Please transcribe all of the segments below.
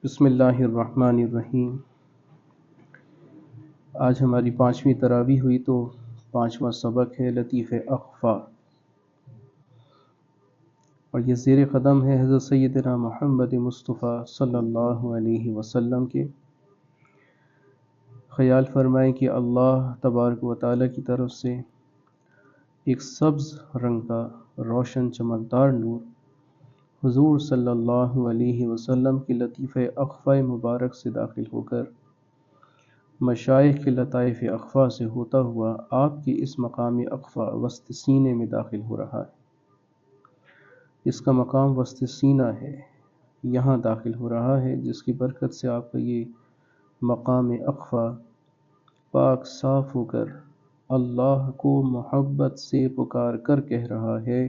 بسم اللہ الرحمن الرحیم۔ آج ہماری 5ویں تراویح ہوئی تو 5واں سبق ہے لطیف اخفا، اور یہ زیر قدم ہے حضرت سیدنا محمد مصطفیٰ صلی اللہ علیہ وسلم کے۔ خیال فرمائیں کہ اللہ تبارک و تعالیٰ کی طرف سے ایک سبز رنگ کا روشن چمکدار نور حضور صلی اللہ علیہ وسلم کی لطیف اخفا مبارک سے داخل ہو کر مشائخ کے لطائف اخفا سے ہوتا ہوا آپ کے اس مقام اخفا وسط سینے میں داخل ہو رہا ہے۔ اس کا مقام وسط سینہ ہے، یہاں داخل ہو رہا ہے، جس کی برکت سے آپ کا یہ مقام اخفا پاک صاف ہو کر اللہ کو محبت سے پکار کر کہہ رہا ہے،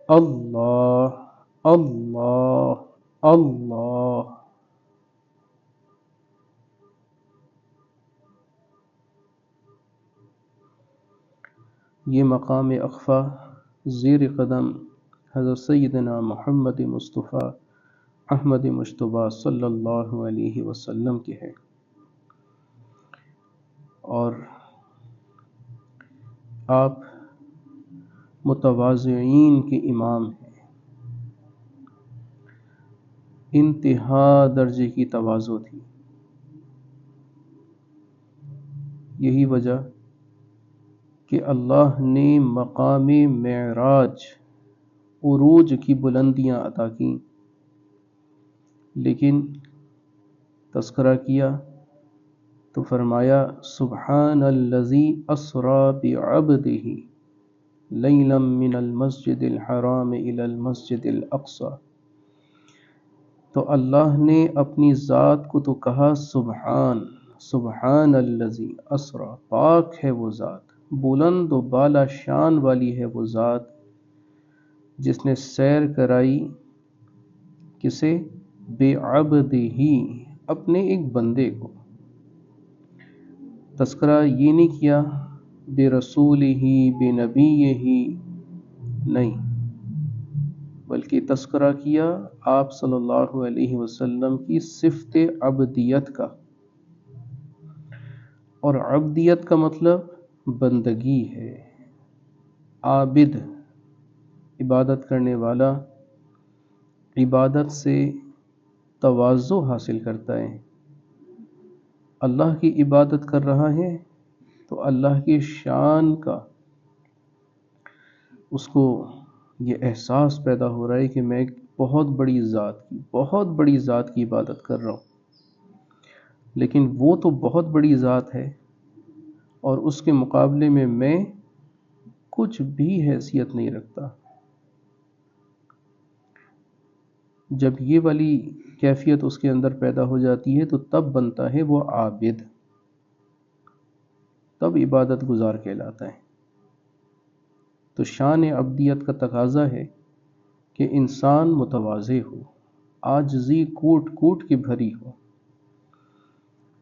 اللہ اللہ اللہ۔ یہ مقام اخفا زیر قدم حضرت سیدنا محمد مصطفیٰ احمد مجتبیٰ صلی اللہ علیہ وسلم کے ہے، اور آپ متواضعین کے امام ہیں۔ انتہا درجے کی تواضع تھی، یہی وجہ کہ اللہ نے مقام معراج عروج کی بلندیاں عطا کیں، لیکن تذکرہ کیا تو فرمایا سبحان الذی اسری بعبدہ لیلا من المسجد الحرام الی المسجد الاقصی۔ تو اللہ نے اپنی ذات کو تو کہا سبحان الذی اسری، پاک ہے وہ ذات، بلند و بالا شان والی ہے وہ ذات جس نے سیر کرائی کسے؟ بعبدہ، اپنے ایک بندے کو۔ تذکرہ یہ نہیں کیا برسولہ بنبیہ، نہیں، بلکہ تذکرہ کیا آپ صلی اللہ علیہ وسلم کی صفت عبدیت کا، اور عبدیت کا مطلب بندگی ہے۔ عابد عبادت کرنے والا عبادت سے تواضع حاصل کرتا ہے، اللہ کی عبادت کر رہا ہے تو اللہ کی شان کا اس کو یہ احساس پیدا ہو رہا ہے کہ میں ایک بہت بڑی ذات کی عبادت کر رہا ہوں، لیکن وہ تو بہت بڑی ذات ہے اور اس کے مقابلے میں کچھ بھی حیثیت نہیں رکھتا۔ جب یہ والی کیفیت اس کے اندر پیدا ہو جاتی ہے تو تب بنتا ہے وہ عابد، تب عبادت گزار کہلاتا ہے۔ تو شان عبدیت کا تقاضا ہے کہ انسان متواضع ہو، عاجزی کوٹ کوٹ کے بھری ہو۔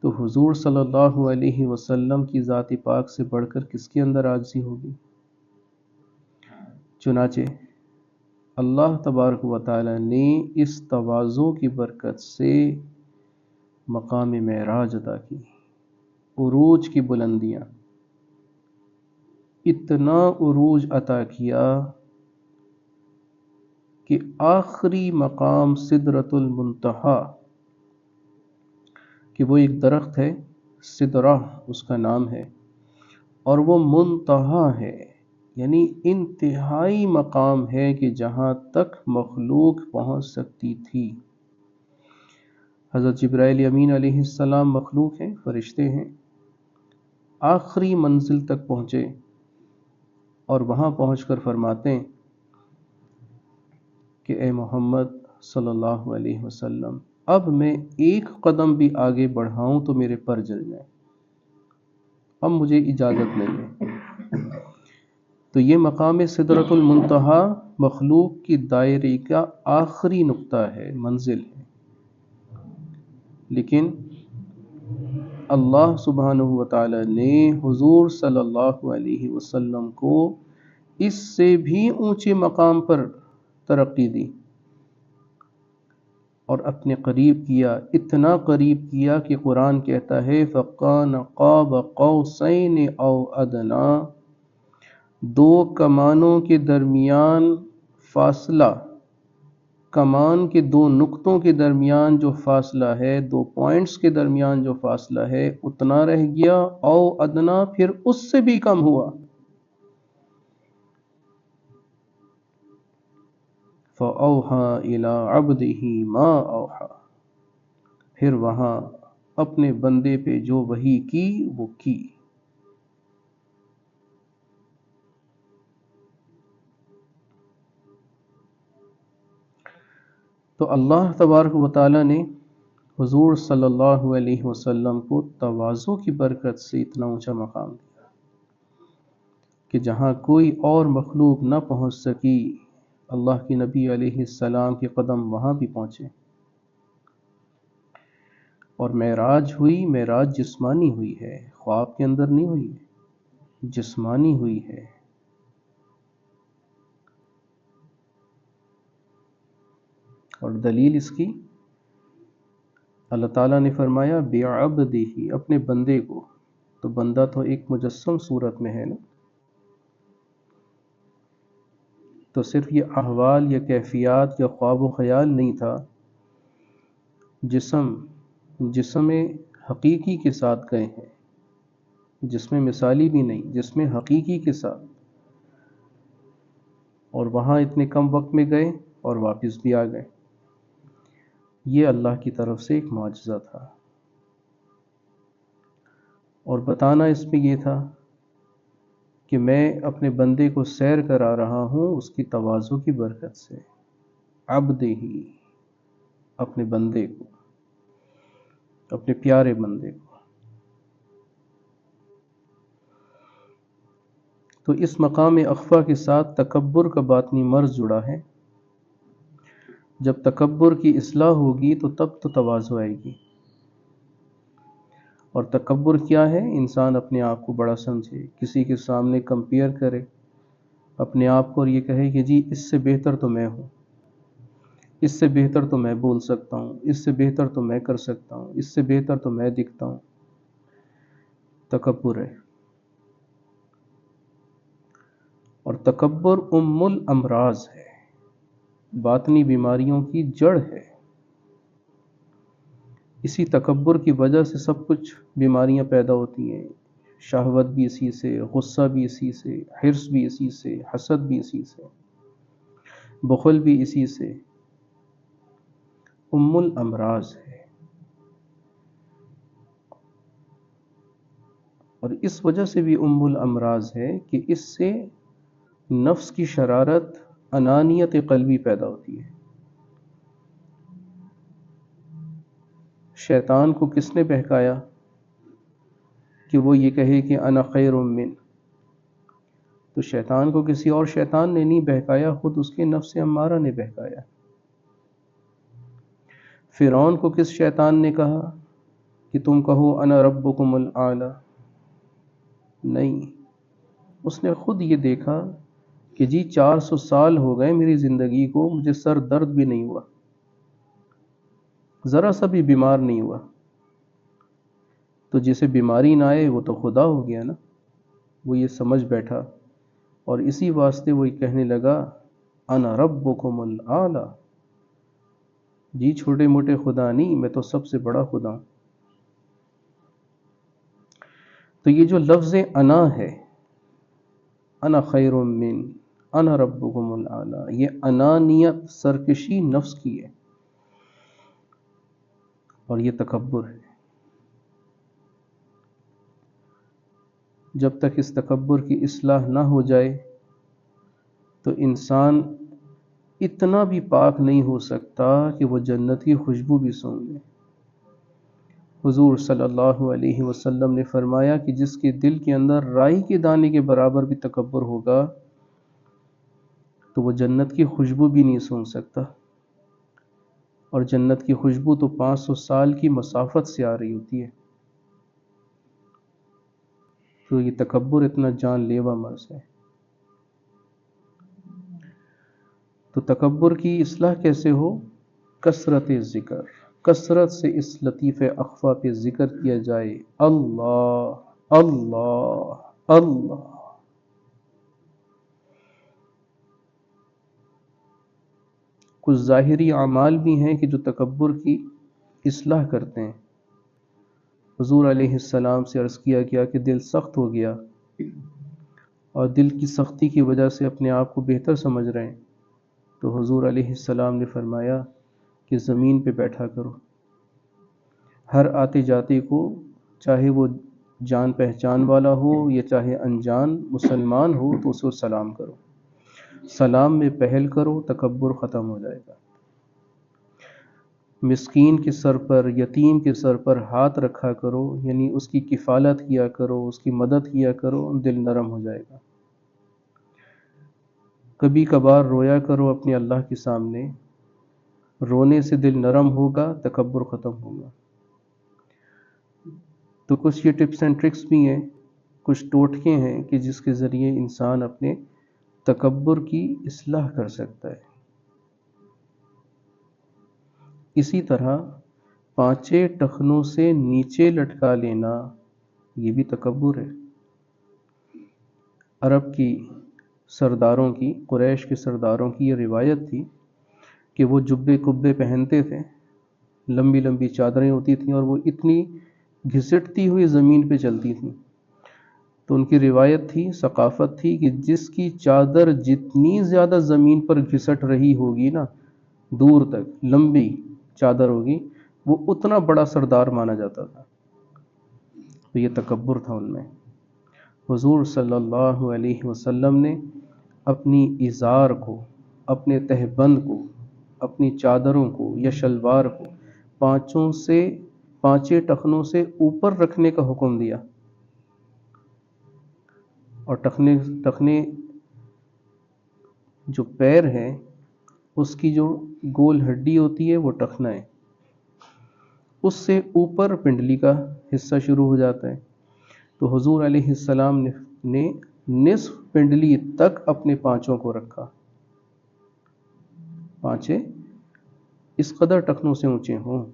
تو حضور صلی اللہ علیہ وسلم کی ذات پاک سے بڑھ کر کس کے اندر عاجزی ہوگی؟ چنانچہ اللہ تبارک و تعالی نے اس تواضع کی برکت سے مقام معراج عطا کی، عروج کی بلندیاں، اتنا عروج عطا کیا کہ آخری مقام سدرۃ المنتہا، کہ وہ ایک درخت ہے، سدرہ اس کا نام ہے، اور وہ منتہا ہے، یعنی انتہائی مقام ہے کہ جہاں تک مخلوق پہنچ سکتی تھی۔ حضرت جبرائیل امین علیہ السلام مخلوق ہیں، فرشتے ہیں، آخری منزل تک پہنچے اور وہاں پہنچ کر فرماتے ہیں کہ اے محمد صلی اللہ علیہ وسلم، اب میں ایک قدم بھی آگے بڑھاؤں تو میرے پر جل جائیں، اب مجھے اجازت نہیں ہے۔ تو یہ مقام سدرۃ المنتہا مخلوق کی دائرے کا آخری نقطہ ہے، منزل ہے، لیکن اللہ سبحانہ و تعالی نے حضور صلی اللہ علیہ وسلم کو اس سے بھی اونچے مقام پر ترقی دی، اور اپنے قریب کیا، اتنا قریب کیا کہ قرآن کہتا ہے فَقَانَ قَابَ قَوْسَيْنِ أَوْ أَدْنَىٰ، دو کمانوں کے درمیان فاصلہ، کمان کے دو نقطوں کے درمیان جو فاصلہ ہے، دو پوائنٹس کے درمیان جو فاصلہ ہے اتنا رہ گیا، او ادنا پھر اس سے بھی کم ہوا، فَأَوْحَىٰ إِلَىٰ عَبْدِهِ مَا أَوْحَىٰ، پھر وہاں اپنے بندے پہ جو وحی کی وہ کی۔ تو اللہ تبارک و تعالیٰ نے حضور صلی اللہ علیہ وسلم کو تواضع کی برکت سے اتنا اونچا مقام دیا کہ جہاں کوئی اور مخلوق نہ پہنچ سکی، اللہ کے نبی علیہ السلام کے قدم وہاں بھی پہنچے۔ اور معراج ہوئی، معراج جسمانی ہوئی ہے، خواب کے اندر نہیں ہوئی ہے، جسمانی ہوئی ہے۔ اور دلیل اس کی اللہ تعالیٰ نے فرمایا بِعَبْدِهِ، اپنے بندے کو، تو بندہ تو ایک مجسم صورت میں ہے نا، تو صرف یہ احوال یا کیفیات یا خواب و خیال نہیں تھا، جسم حقیقی کے ساتھ گئے ہیں، جسم مثالی بھی نہیں، جسم حقیقی کے ساتھ، اور وہاں اتنے کم وقت میں گئے اور واپس بھی آ گئے۔ یہ اللہ کی طرف سے ایک معجزہ تھا، اور بتانا اس میں یہ تھا کہ میں اپنے بندے کو سیر کرا رہا ہوں اس کی تواضع کی برکت سے، عبدہ، اپنے بندے کو، اپنے پیارے بندے کو۔ تو اس مقام اخفا کے ساتھ تکبر کا باطنی مرض جڑا ہے۔ جب تکبر کی اصلاح ہوگی تو تب تو تواضع آئے گی۔ اور تکبر کیا ہے؟ انسان اپنے آپ کو بڑا سمجھے، کسی کے سامنے کمپیئر کرے اپنے آپ کو اور یہ کہے کہ جی اس سے بہتر تو میں ہوں، اس سے بہتر تو میں بول سکتا ہوں، اس سے بہتر تو میں کر سکتا ہوں، اس سے بہتر تو میں دکھتا ہوں۔ تکبر ہے، اور تکبر ام الامراض ہے، باطنی بیماریوں کی جڑ ہے۔ اسی تکبر کی وجہ سے سب کچھ بیماریاں پیدا ہوتی ہیں، شہوت بھی اسی سے، غصہ بھی اسی سے، حرص بھی اسی سے، حسد بھی اسی سے، بخل بھی اسی سے، ام الامراض ہے۔ اور اس وجہ سے بھی ام الامراض ہے کہ اس سے نفس کی شرارت، انانیت قلبی پیدا ہوتی ہے۔ شیطان کو کس نے بہکایا کہ وہ یہ کہے کہ انا خیر من؟ تو شیطان کو کسی اور شیطان نے نہیں بہکایا، خود اس کے نفس امارہ نے بہکایا۔ فرعون کو کس شیطان نے کہا کہ تم کہو انا ربکم الاعلی؟ نہیں، اس نے خود یہ دیکھا کہ جی 400 سال ہو گئے میری زندگی کو، مجھے سر درد بھی نہیں ہوا، ذرا سا بھی بیمار نہیں ہوا، تو جسے بیماری نہ آئے وہ تو خدا ہو گیا نا۔ وہ یہ سمجھ بیٹھا، اور اسی واسطے وہ کہنے لگا انا ربکم الاعلی، جی چھوٹے موٹے خدا نہیں، میں تو سب سے بڑا خدا ہوں۔ تو یہ جو لفظ انا ہے، انا خیر من، انا ربکم الاعلی، یہ انانیت، سرکشی نفس کی ہے، اور یہ تکبر ہے۔ جب تک اس تکبر کی اصلاح نہ ہو جائے تو انسان اتنا بھی پاک نہیں ہو سکتا کہ وہ جنت کی خوشبو بھی سونگھ لے۔ حضور صلی اللہ علیہ وسلم نے فرمایا کہ جس کے دل کے اندر رائی کے دانے کے برابر بھی تکبر ہوگا تو وہ جنت کی خوشبو بھی نہیں سونگھ سکتا، اور جنت کی خوشبو تو 500 سال کی مسافت سے آ رہی ہوتی ہے۔ تو یہ تکبر اتنا جان لیوا مرض ہے۔ تو تکبر کی اصلاح کیسے ہو؟ کثرت ذکر، کثرت سے اس لطیف اخفا پہ ذکر کیا جائے، اللہ اللہ اللہ۔ کچھ ظاہری اعمال بھی ہیں کہ جو تکبر کی اصلاح کرتے ہیں۔ حضور علیہ السلام سے عرض کیا گیا کہ دل سخت ہو گیا اور دل کی سختی کی وجہ سے اپنے آپ کو بہتر سمجھ رہے ہیں، تو حضور علیہ السلام نے فرمایا کہ زمین پہ بیٹھا کرو، ہر آتے جاتے کو، چاہے وہ جان پہچان والا ہو یا چاہے انجان مسلمان ہو، تو اسے سلام کرو، سلام میں پہل کرو، تکبر ختم ہو جائے گا۔ مسکین کے سر پر، یتیم کے سر پر ہاتھ رکھا کرو، یعنی اس کی کفالت کیا کرو، اس کی مدد کیا کرو، دل نرم ہو جائے گا۔ کبھی کبھار رویا کرو اپنے اللہ کے سامنے، رونے سے دل نرم ہوگا، تکبر ختم ہوگا۔ تو کچھ یہ ٹپس اینڈ ٹرکس بھی ہیں، کچھ ٹوٹکے ہیں کہ جس کے ذریعے انسان اپنے تکبر کی اصلاح کر سکتا ہے۔ اسی طرح پانچے ٹخنوں سے نیچے لٹکا لینا، یہ بھی تکبر ہے۔ عرب کی سرداروں کی، قریش کے سرداروں کی یہ روایت تھی کہ وہ جبے کبے پہنتے تھے، لمبی لمبی چادریں ہوتی تھیں اور وہ اتنی گھسٹتی ہوئی زمین پہ چلتی تھیں۔ تو ان کی روایت تھی، ثقافت تھی کہ جس کی چادر جتنی زیادہ زمین پر گھسٹ رہی ہوگی نا، دور تک لمبی چادر ہوگی، وہ اتنا بڑا سردار مانا جاتا تھا۔ تو یہ تکبر تھا ان میں۔ حضور صلی اللہ علیہ وسلم نے اپنی ازار کو، اپنے تہبند کو، اپنی چادروں کو یا شلوار کو پانچے ٹخنوں سے اوپر رکھنے کا حکم دیا، اور ٹخنے جو پیر ہے اس کی جو گول ہڈی ہوتی ہے وہ ٹخنا ہے، اس سے اوپر پنڈلی کا حصہ شروع ہو جاتا ہے۔ تو حضور علیہ السلام نے نصف پنڈلی تک اپنے پانچوں کو رکھا، پانچے اس قدر ٹخنوں سے اونچے ہوں،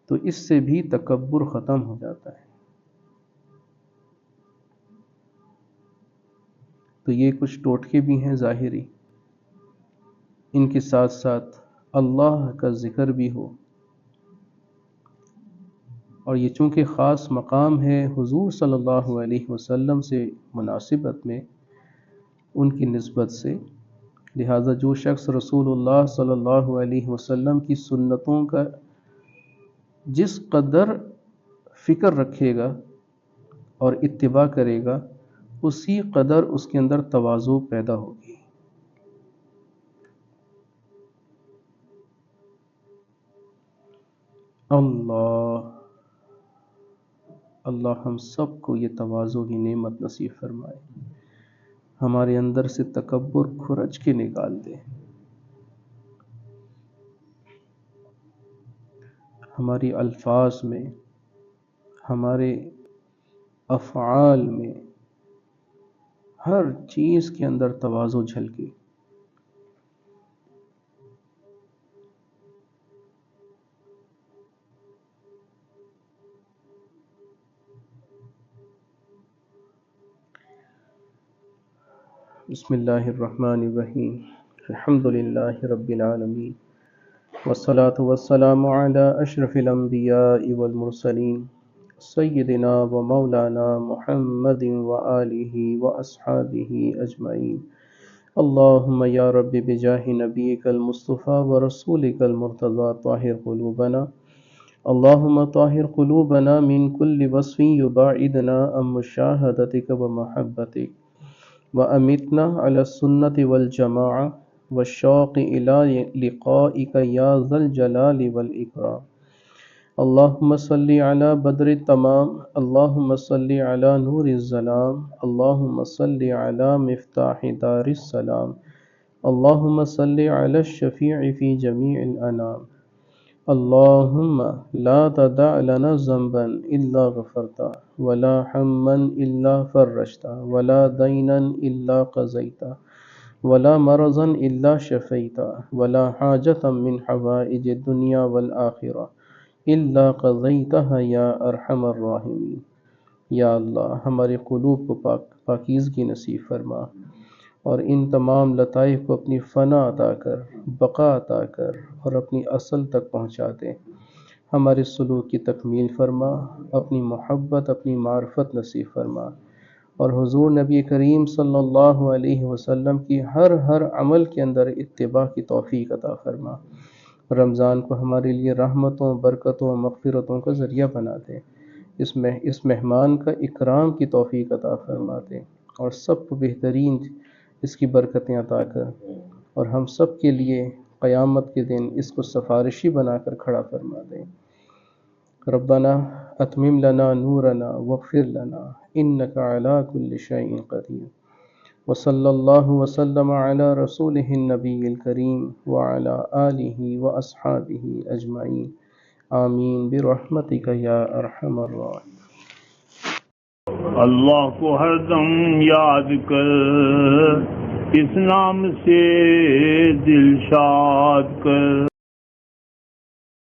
تو اس سے بھی تکبر ختم ہو جاتا ہے۔ تو یہ کچھ ٹوٹکے بھی ہیں ظاہری، ان کے ساتھ ساتھ اللہ کا ذکر بھی ہو، اور یہ چونکہ خاص مقام ہے حضور صلی اللہ علیہ وسلم سے مناسبت میں، ان کی نسبت سے، لہٰذا جو شخص رسول اللہ صلی اللہ علیہ وسلم کی سنتوں کا جس قدر فکر رکھے گا اور اتباع کرے گا، اسی قدر اس کے اندر تواضع پیدا ہوگی۔ اللہ ہم سب کو یہ تواضع کی نعمت نصیب فرمائے، ہمارے اندر سے تکبر کھرچ کے نکال دے، ہماری الفاظ میں، ہمارے افعال میں، ہر چیز کے اندر تواضع جھلکے۔ بسم اللہ الرحمن الرحیم، الحمد للہ رب العالمین، والصلاة والسلام علی اشرف الانبیاء والمرسلین، سیدنا و مولانا محمد وآلہ واصحابہ اجمعین۔ اللہم یا رب بجاہ نبیک المصطفیٰ ورسولک المرتضی طاہر قلوبنا، اللہم طاہر قلوبنا من کل وصف یباعدنا عن مشاہدتک ومحبتک، وأمتنا على السنة والجماعة والشوق إلى لقائك يا ذا الجلال والإكرام۔ اللهم صل على بدر التمام، اللهم صل على نور الظلام، اللهم صل على مفتاح دار السلام، اللهم صل على الشفيع في جميع الأنام، اللهم لا تدع لنا ذنبا إلا غفرته، ولا هما إلا فرجته، ولا دينا إلا قضيته، ولا مرضا إلا شفيته ولا حاجة من حوائج الدنيا والآخرة إلا قضيتها یا ارحم الراحمین۔ یا اللہ ہمارے قلوب کو پاکیزگی نصیب فرما اور ان تمام لطائف کو اپنی فنا عطا کر، بقا عطا کر اور اپنی اصل تک پہنچا دے۔ ہمارے سلوک کی تکمیل فرما، اپنی محبت، اپنی معرفت نصیب فرما، اور حضور نبی کریم صلی اللہ علیہ وسلم کی ہر عمل کے اندر اتباع کی توفیق عطا فرما۔ رمضان کو ہمارے لیے رحمتوں، برکتوں، مغفرتوں کا ذریعہ بنا دے۔ اس مہمان کا اکرام کی توفیق عطا فرما دے اور سب کو بہترین اس کی برکتیں عطا کر، اور ہم سب کے لیے قیامت کے دن اس کو سفارشی بنا کر کھڑا فرما دے۔ ربنا اتمم لنا نورنا واغفر لنا انک علی کل شیء قدیر، وصلی اللہ وسلم علی رسولہ النبی الکریم وعلی آلہ واصحابہ اجمعین، آمین برحمتک یا ارحم الراحمین۔ اللہ کو ہر دم یاد کر، اس نام سے دل شاد کر۔